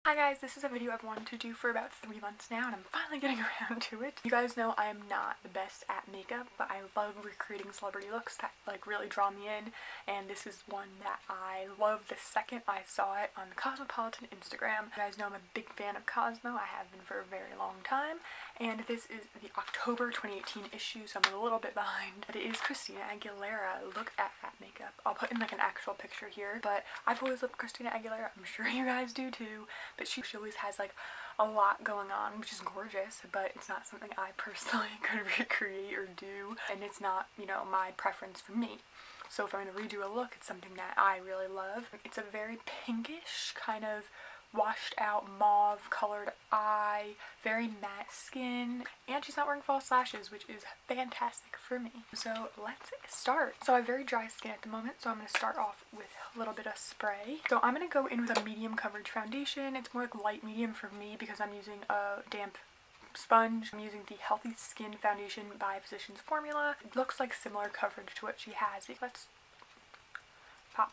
Hi guys, this is a video I've wanted to do for about 3 months now and I'm finally getting around to it. You guys know I am not the best at makeup, but I love recreating celebrity looks that really draw me in, and this is one that I loved the second I saw it on the Cosmopolitan Instagram. You guys know I'm a big fan of Cosmo. I have been for a very long time, and this is the October 2018 issue, so I'm a little bit behind. But it is Christina Aguilera. Look at that makeup. I'll put in like an actual picture here, but I've always loved Christina Aguilera. I'm sure you guys do too. But she always has like a lot going on, which is gorgeous, but it's not something I personally could recreate or do, and it's not, you know, my preference for me. So if I'm going to redo a look, it's something that I really love. It's a very pinkish, kind of washed out mauve colored eye, very matte skin, and she's not wearing false lashes, which is fantastic for me. So let's start. So I have very dry skin at the moment, so I'm going to start off with a little bit of spray. So I'm going to go in with a medium coverage foundation. It's more like light medium for me because I'm using a damp sponge. I'm using the Healthy Skin Foundation by Physicians Formula. It looks like similar coverage to what she has. Let's pop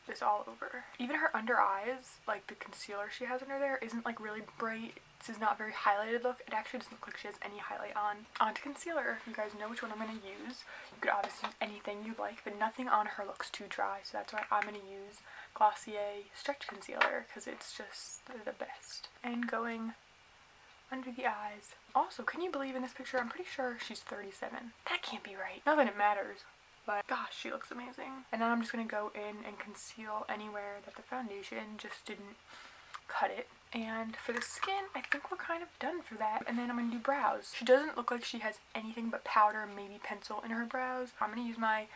this all over. Even her under eyes, like the concealer she has under there, isn't like really bright. This is not very highlighted look. It actually doesn't look like she has any highlight on. Onto concealer. You guys know which one I'm going to use. You could obviously use anything you like, but nothing on her looks too dry, so that's why I'm going to use Glossier Stretch Concealer, because it's just the best. And going under the eyes. Also, can you believe in this picture? I'm pretty sure she's 37. That can't be right. Not that it matters, but gosh, she looks amazing. And then I'm just going to go in and conceal anywhere that the foundation just didn't cut it. And for the skin, I think we're kind of done for that. And then I'm going to do brows. She doesn't look like she has anything but powder, maybe pencil in her brows. I'm going to use my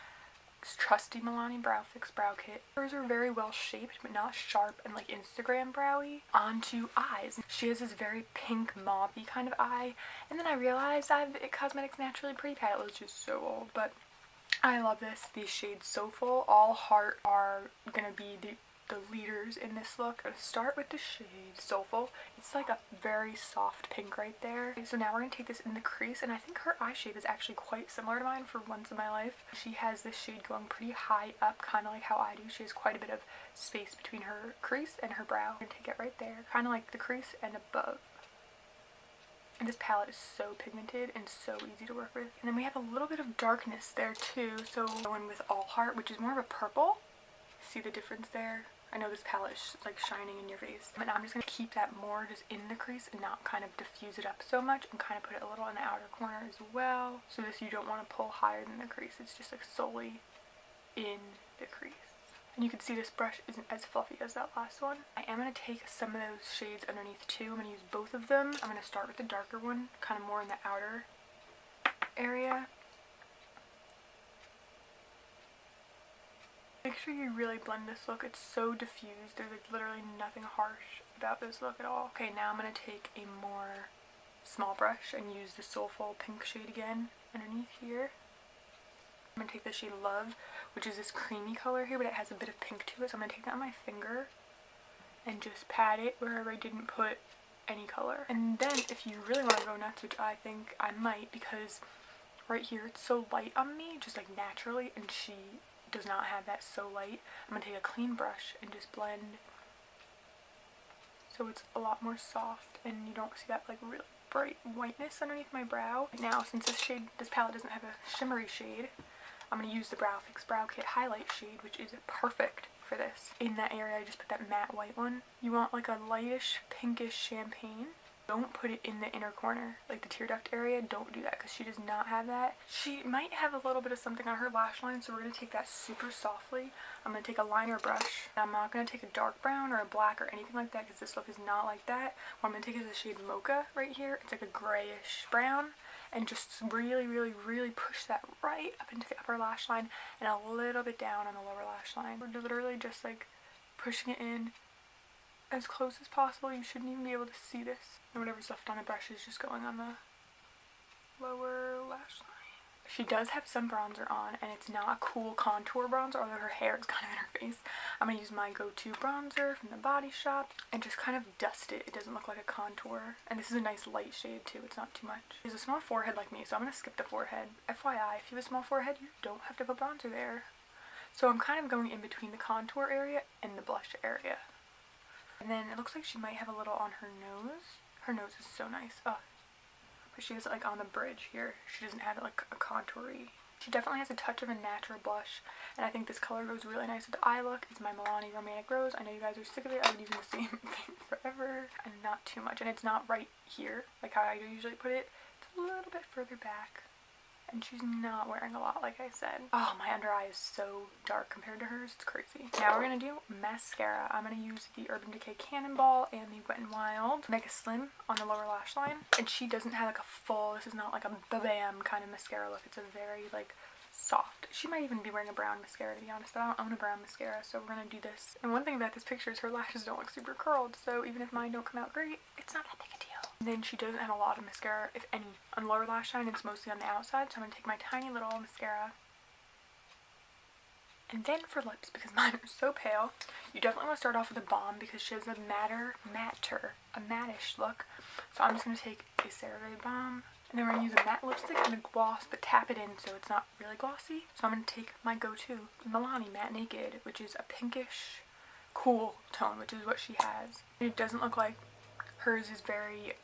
trusty Milani Brow Fix Brow Kit. Hers are very well shaped, but not sharp and like Instagram browy. Onto eyes. She has this very pink mauve-y kind of eye. And then I realized I have the It Cosmetics Naturally Pretty palette, which is so old, but I love this. These shades Soulful, All Heart are gonna be the leaders in this look. I'm gonna start with the shade Soulful. It's like a very soft pink right there. So now we're gonna take this in the crease, and I think her eye shape is actually quite similar to mine for once in my life. She has this shade going pretty high up, kind of like how I do. She has quite a bit of space between her crease and her brow. I'm gonna take it right there, kind of like the crease and above. And this palette is so pigmented and so easy to work with. And then we have a little bit of darkness there too, so going with All Heart, which is more of a purple. See the difference there? I know this palette is like shining in your face. And I'm just going to keep that more just in the crease and not kind of diffuse it up so much, and kind of put it a little in the outer corner as well. So this, you don't want to pull higher than the crease. It's just like solely in the crease. And you can see this brush isn't as fluffy as that last one. I am going to take some of those shades underneath too. I'm going to use both of them. I'm going to start with the darker one, kind of more in the outer area. Make sure you really blend this look. It's so diffused. There's like literally nothing harsh about this look at all. Okay, now I'm going to take a more small brush and use the Soulful pink shade again underneath here. I'm going to take the shade Love, which is this creamy color here, but it has a bit of pink to it. So I'm going to take that on my finger and just pat it wherever I didn't put any color. And then if you really want to go nuts, which I think I might, because right here it's so light on me, just like naturally, and she does not have that so light. I'm going to take a clean brush and just blend so it's a lot more soft and you don't see that like really bright whiteness underneath my brow. Now, since this palette doesn't have a shimmery shade, I'm going to use the Brow Fix Brow Kit highlight shade, which is perfect for this. In that area, I just put that matte white one. You want like a lightish pinkish champagne. Don't put it in the inner corner, like the tear duct area. Don't do that because she does not have that. She might have a little bit of something on her lash line, so we're going to take that super softly. I'm going to take a liner brush. I'm not going to take a dark brown or a black or anything like that because this look is not like that. What I'm going to take is the shade Mocha right here. It's like a grayish brown. And just really, really, really push that right up into the upper lash line and a little bit down on the lower lash line. We're literally just like pushing it in as close as possible. You shouldn't even be able to see this. And whatever's left on the brush is just going on the lower lash line. She does have some bronzer on, and it's not a cool contour bronzer, although her hair is kind of in her face. I'm going to use my go-to bronzer from the Body Shop and just kind of dust it. It doesn't look like a contour. And this is a nice light shade too. It's not too much. She has a small forehead like me, so I'm going to skip the forehead. FYI, if you have a small forehead, you don't have to put bronzer there. So I'm kind of going in between the contour area and the blush area. And then it looks like she might have a little on her nose. Her nose is so nice. Oh, but she has it like on the bridge here. She doesn't have it like a contoury. She definitely has a touch of a natural blush, and I think this color goes really nice with the eye look. It's my Milani Romantic Rose. I know you guys are sick of it. I've been using the same thing forever, and not too much. And it's not right here, like how I usually put it. It's a little bit further back, and she's not wearing a lot, like I said. Oh, my under eye is so dark compared to hers. It's crazy. Now we're going to do mascara. I'm going to use the Urban Decay Cannonball and the Wet n Wild to make a slim on the lower lash line. And she doesn't have like a full, this is not like a bam kind of mascara look. It's a very like soft. She might even be wearing a brown mascara, to be honest, but I don't own a brown mascara, so we're going to do this. And one thing about this picture is her lashes don't look super curled, so even if mine don't come out great, it's not that big a deal. And then she doesn't have a lot of mascara, if any, on the lower lash line. It's mostly on the outside, so I'm going to take my tiny little mascara. And then for lips, because mine are so pale, you definitely want to start off with a balm because she has a mattish look. So I'm just going to take a CeraVe balm, and then we're going to use a matte lipstick and a gloss, but tap it in so it's not really glossy. So I'm going to take my go-to, Milani Matte Naked, which is a pinkish, cool tone, which is what she has. And it doesn't look like hers is very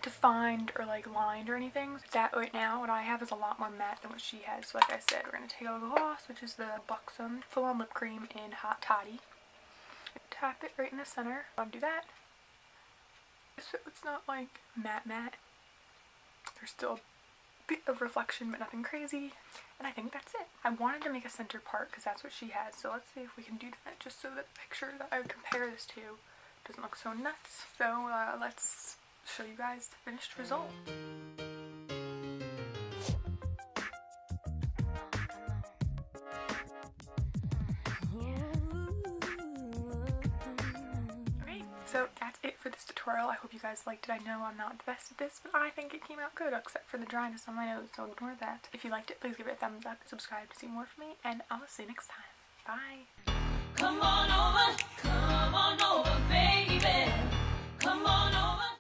defined or like lined or anything. That right now, what I have is a lot more matte than what she has. So like I said, we're going to take a gloss, which is the Buxom Full On Lip Cream in Hot Toddy. Tap it right in the center. I'll do that. So it's not like matte. There's still a bit of reflection, but nothing crazy. And I think that's it. I wanted to make a center part because that's what she has. So let's see if we can do that, just so that the picture that I would compare this to doesn't look so nuts. So let's show you guys the finished result. Okay, so that's it for this tutorial. I hope you guys liked it. I know I'm not the best at this, but I think it came out good, except for the dryness on my nose, so ignore that. If you liked it, please give it a thumbs up, subscribe to see more from me, and I'll see you next time. Bye! Come on over.